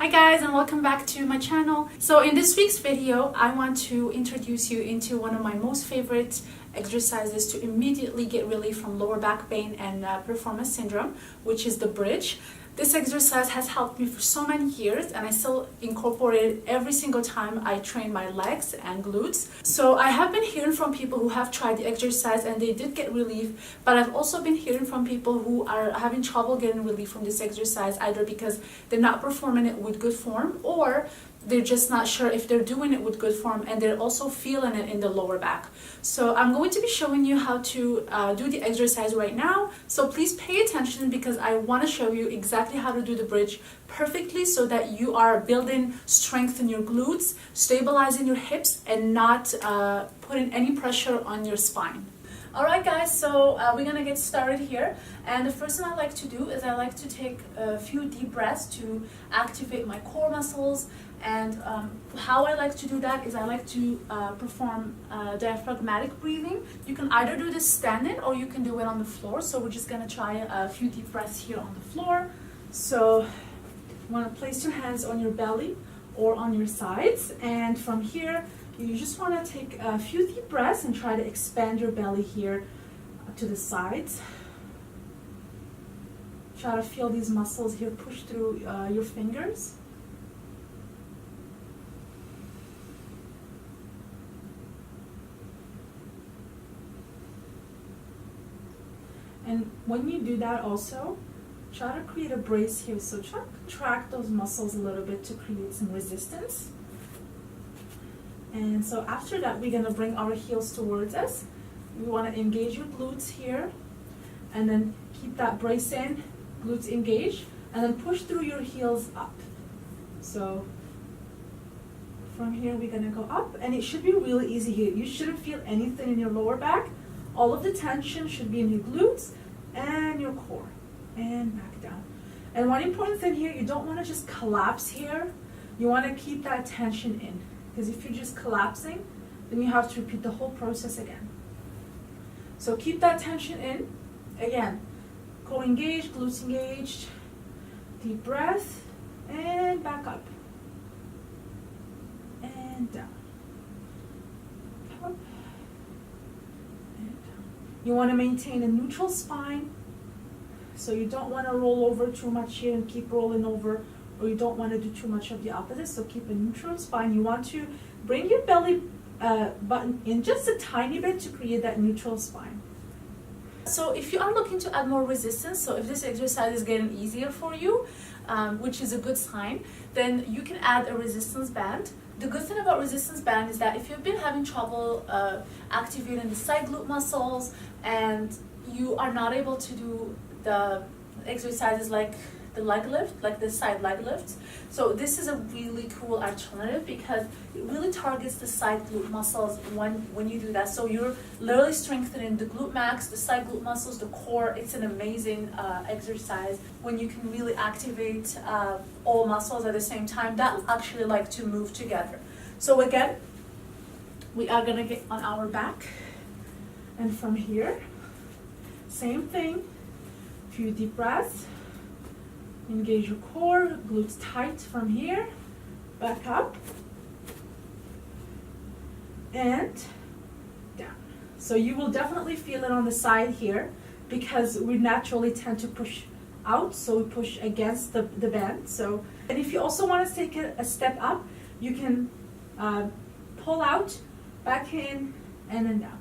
Hi guys, and welcome back to my channel. So in this week's video, I want to introduce you into one of my most favorite exercises to immediately get relief from lower back pain and piriformis syndrome, which is the bridge. This exercise has helped me for so many years, and I still incorporate it every single time I train my legs and glutes. So I have been hearing from people who have tried the exercise and they did get relief, but I've also been hearing from people who are having trouble getting relief from this exercise, either because they're not performing it with good form, or they're just not sure if they're doing it with good form, and they're also feeling it in the lower back. So I'm going to be showing you how to do the exercise right now. So please pay attention, because I want to show you exactly how to do the bridge perfectly so that you are building strength in your glutes, stabilizing your hips, and not putting any pressure on your spine. Alright guys, so we're gonna get started here, and the first thing I like to do is I like to take a few deep breaths to activate my core muscles. And how I like to do that is I like to perform diaphragmatic breathing. You can either do this standing or you can do it on the floor. So we're just gonna try a few deep breaths here on the floor. So you wanna place your hands on your belly or on your sides, and from here you just wanna take a few deep breaths and try to expand your belly here to the sides. Try to feel these muscles here push through your fingers. And when you do that also, try to create a brace here. So try to contract those muscles a little bit to create some resistance. And so after that, we're gonna bring our heels towards us. We wanna engage your glutes here, and then keep that brace in, glutes engaged, and then push through your heels up. So from here, we're gonna go up, and it should be really easy here. You shouldn't feel anything in your lower back. All of the tension should be in your glutes and your core, and back down. And one important thing here, you don't want to just collapse here. You want to keep that tension in, because if you're just collapsing, then you have to repeat the whole process again. So keep that tension in. Again, core engaged, glutes engaged, deep breath, and back up, and down. Up. You want to maintain a neutral spine, so you don't want to roll over too much here and keep rolling over, or you don't want to do too much of the opposite, so keep a neutral spine. You want to bring your belly button in just a tiny bit to create that neutral spine. So if you are looking to add more resistance, so if this exercise is getting easier for you, which is a good sign, then you can add a resistance band. The good thing about resistance band is that if you've been having trouble activating the side glute muscles, and you are not able to do the exercises like the leg lift, like the side leg lifts, so this is a really cool alternative, because it really targets the side glute muscles when you do that. So you're literally strengthening the glute max, the side glute muscles, the core. It's an amazing exercise when you can really activate all muscles at the same time that actually like to move together. So again, we are gonna get on our back, and from here, same thing, few deep breaths. Engage your core, glutes tight from here, back up, and down. So you will definitely feel it on the side here, because we naturally tend to push out, so we push against the band. So, and if you also want to take a step up, you can pull out, back in, and then down.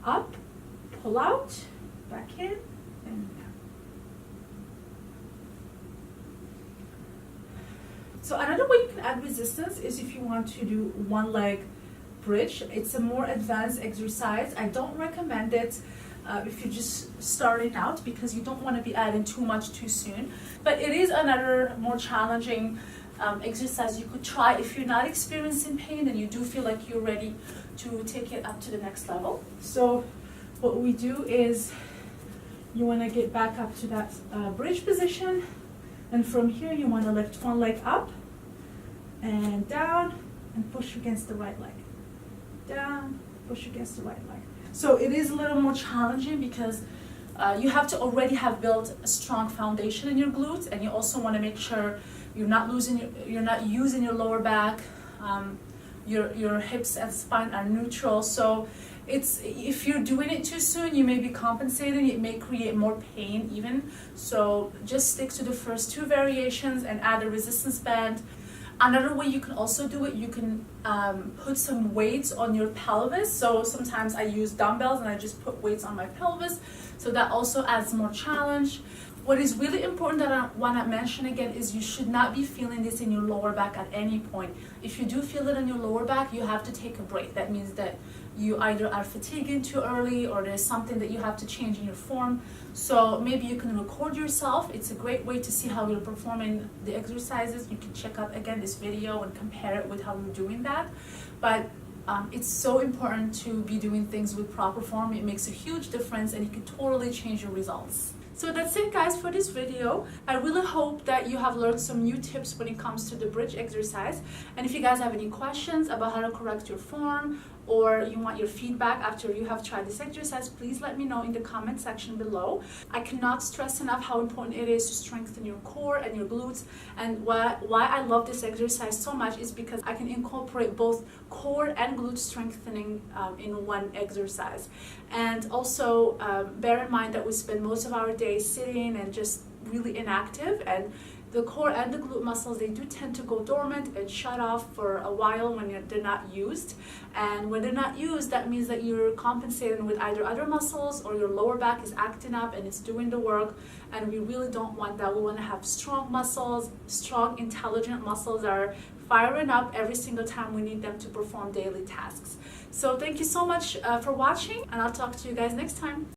Up, pull out, back in, and down. So another way you can add resistance is if you want to do one leg bridge. It's a more advanced exercise. I don't recommend it if you're just starting out, because you don't want to be adding too much too soon. But it is another more challenging exercise you could try if you're not experiencing pain and you do feel like you're ready to take it up to the next level. So what we do is you want to get back up to that bridge position. And from here, you want to lift one leg up and down, and push against the right leg. Down, push against the right leg. So it is a little more challenging, because you have to already have built a strong foundation in your glutes, and you also want to make sure you're not using your lower back. Your hips and spine are neutral. So if you're doing it too soon, you may be compensating. It may create more pain even. So just stick to the first two variations and add a resistance band. Another way you can also do it, you can put some weights on your pelvis. So sometimes I use dumbbells and I just put weights on my pelvis. So that also adds more challenge. What is really important that I want to mention again is you should not be feeling this in your lower back at any point. If you do feel it in your lower back, you have to take a break. That means that you either are fatiguing too early or there's something that you have to change in your form. So maybe you can record yourself. It's a great way to see how you're performing the exercises. You can check out again this video and compare it with how you're doing that. But it's so important to be doing things with proper form. It makes a huge difference and it can totally change your results. So that's it guys for this video. I really hope that you have learned some new tips when it comes to the bridge exercise. And if you guys have any questions about how to correct your form, or you want your feedback after you have tried this exercise, please let me know in the comment section below. I cannot stress enough how important it is to strengthen your core and your glutes. And why I love this exercise so much is because I can incorporate both core and glute strengthening in one exercise. And also bear in mind that we spend most of our day sitting and just really inactive, and the core and the glute muscles, they do tend to go dormant and shut off for a while when they're not used. And when they're not used, that means that you're compensating with either other muscles or your lower back is acting up and it's doing the work. And we really don't want that. We want to have strong muscles, strong, intelligent muscles that are firing up every single time we need them to perform daily tasks. So thank you so much for watching, and I'll talk to you guys next time.